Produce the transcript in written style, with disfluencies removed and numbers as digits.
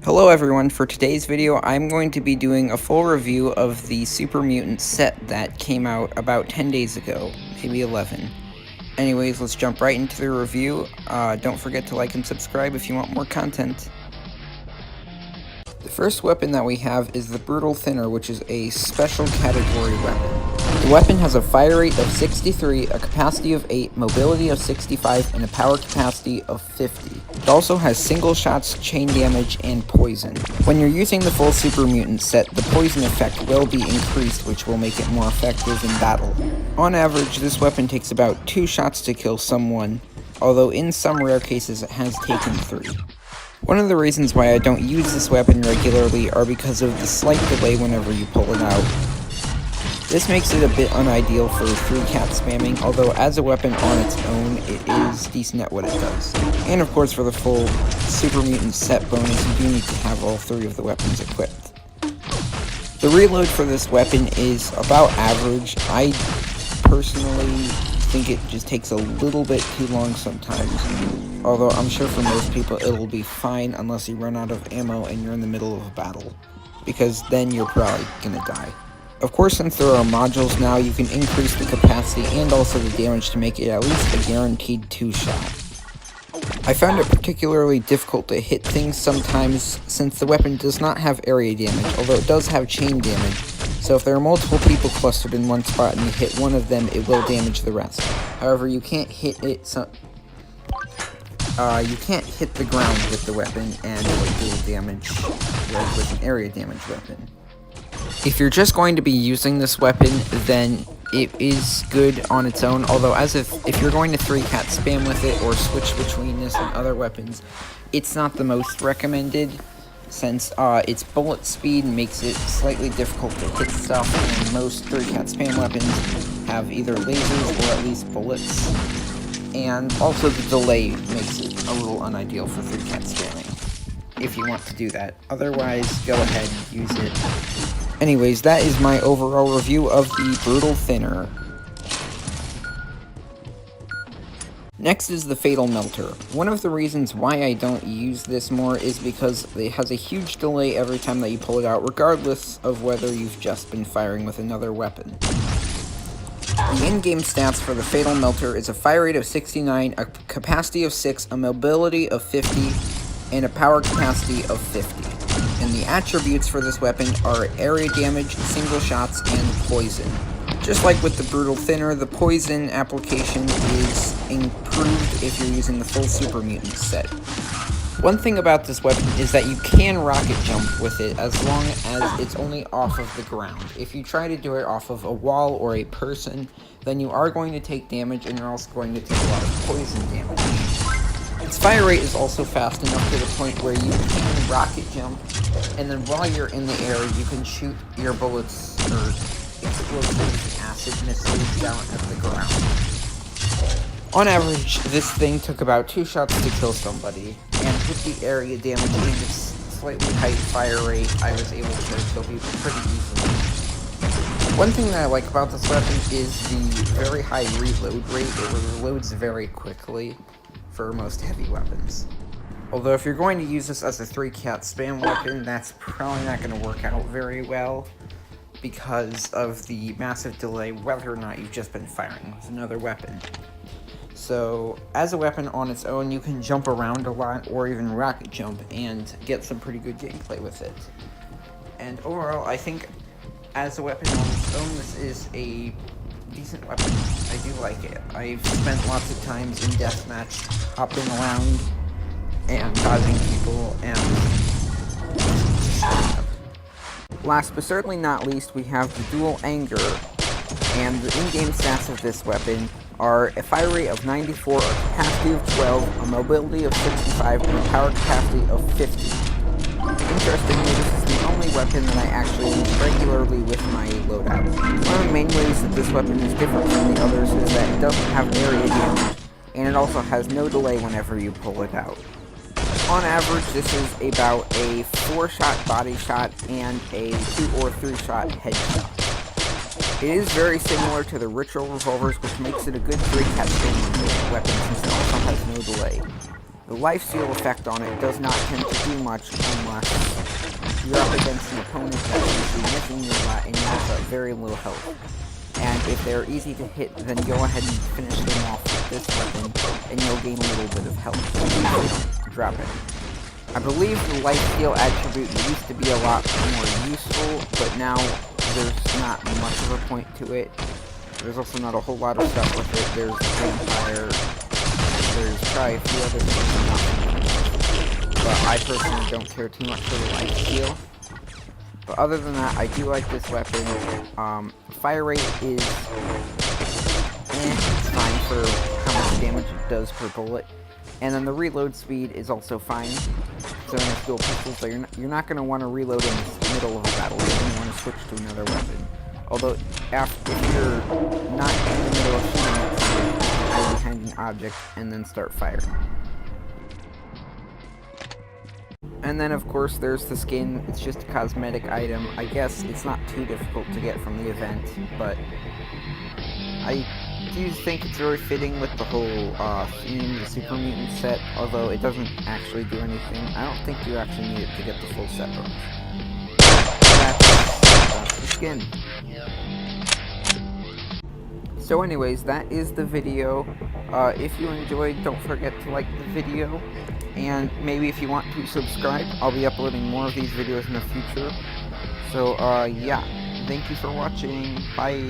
Hello everyone, for today's video I'm going to be doing a full review of the Super Mutant set that came out about 10 days ago, maybe 11. Anyways, let's jump right into the review. Don't forget to like and subscribe if you want more content. The first weapon that we have is the Brutal Thinner, which is a special category weapon. The weapon has a fire rate of 63, a capacity of 8, mobility of 65, and a power capacity of 50. It also has single shots, chain damage, and poison. When you're using the full Super Mutant set, the poison effect will be increased, which will make it more effective in battle. On average, this weapon takes about 2 shots to kill someone, although in some rare cases it has taken 3. One of the reasons why I don't use this weapon regularly are because of the slight delay whenever you pull it out. This makes it a bit unideal for 3-cat spamming, although as a weapon on its own, it is decent at what it does. And of course for the full Super Mutant set bonus, you do need to have all 3 of the weapons equipped. The reload for this weapon is about average. I personally think it just takes a little bit too long sometimes, although I'm sure for most people it'll be fine unless you run out of ammo and you're in the middle of a battle, because then you're probably gonna die. Of course, since there are modules now, you can increase the capacity and also the damage to make it at least a guaranteed 2-shot. I found it particularly difficult to hit things sometimes since the weapon does not have area damage, although it does have chain damage, so if there are multiple people clustered in one spot and you hit one of them, it will damage the rest. However, you can't hit it you can't hit the ground with the weapon and it will do damage like with an area damage weapon. If you're just going to be using this weapon, then it is good on its own, although if you're going to 3-cat spam with it or switch between this and other weapons, it's not the most recommended, since its bullet speed makes it slightly difficult to hit stuff, and most 3-cat spam weapons have either lasers or at least bullets, and also the delay makes it a little unideal for 3-cat spamming, if you want to do that. Otherwise, go ahead and use it. Anyways, that is my overall review of the Brutal Thinner. Next is the Fatal Melter. One of the reasons why I don't use this more is because it has a huge delay every time that you pull it out, regardless of whether you've just been firing with another weapon. The in-game stats for the Fatal Melter is a fire rate of 69, a capacity of 6, a mobility of 50, and a power capacity of 50. And the attributes for this weapon are area damage, single shots, and poison. Just like with the Brutal Thinner, the poison application is improved if you're using the full Super Mutant set. One thing about this weapon is that you can rocket jump with it as long as it's only off of the ground. If you try to do it off of a wall or a person, then you are going to take damage and you're also going to take a lot of poison damage. Its fire rate is also fast enough to the point where you can rocket jump, and then while you're in the air, you can shoot your bullets or explosive acid missiles down at the ground. On average, this thing took about 2 shots to kill somebody, and with the area damage and its slightly high fire rate, I was able to kill people pretty easily. One thing that I like about this weapon is the very high reload rate. It reloads very quickly for most heavy weapons. Although if you're going to use this as a 3-cat spam weapon, that's probably not going to work out very well because of the massive delay whether or not you've just been firing with another weapon. So as a weapon on its own, you can jump around a lot or even rocket jump and get some pretty good gameplay with it. And overall, I think as a weapon on its own, this is a decent weapon. I do like it. I've spent lots of times in deathmatch hopping around and dodging people and last but certainly not least, we have the Dual Anger, and the in-game stats of this weapon are a fire rate of 94, a capacity of 12, a mobility of 65, and a power capacity of 50. Interestingly, this is the only weapon that I actually use regularly with my loadout. One of the main ways that this weapon is different from the others is that it doesn't have area damage, and it also has no delay whenever you pull it out. On average, this is about a 4-shot body shot and a 2 or 3-shot headshot. It is very similar to the Ritual revolvers, which makes it a good 3-cat spam weapon since it also has no delay. The lifesteal effect on it does not tend to do much unless you're up against an opponent that's usually missing your lot and you have very little health. And if they're easy to hit, then go ahead and finish them off with this weapon, and you'll gain a little bit of health, so you don't drop it. I believe the lifesteal attribute used to be a lot more useful, but now there's not much of a point to it. There's also not a whole lot of stuff with it. There's vampire, there's probably a few other things, but I personally don't care too much for the lifesteal. But other than that, I do like this weapon. Fire rate is it's fine for how much damage it does per bullet. And then the reload speed is also fine. So in a dual pistol, so you're not going to want to reload in the middle of a battle. You're going to want to switch to another weapon. Although, if you're not in the middle of shooting it, you can go behind an object and then start firing. And then, of course, there's the skin. It's just a cosmetic item. I guess it's not too difficult to get from the event, but I do think it's very fitting with the whole theme, the Super Mutant set, although it doesn't actually do anything. I don't think you actually need it to get the full set bonus. That's the skin. So anyways, that is the video. If you enjoyed, don't forget to like the video. And maybe if you want to subscribe, I'll be uploading more of these videos in the future. So, yeah. Thank you for watching. Bye.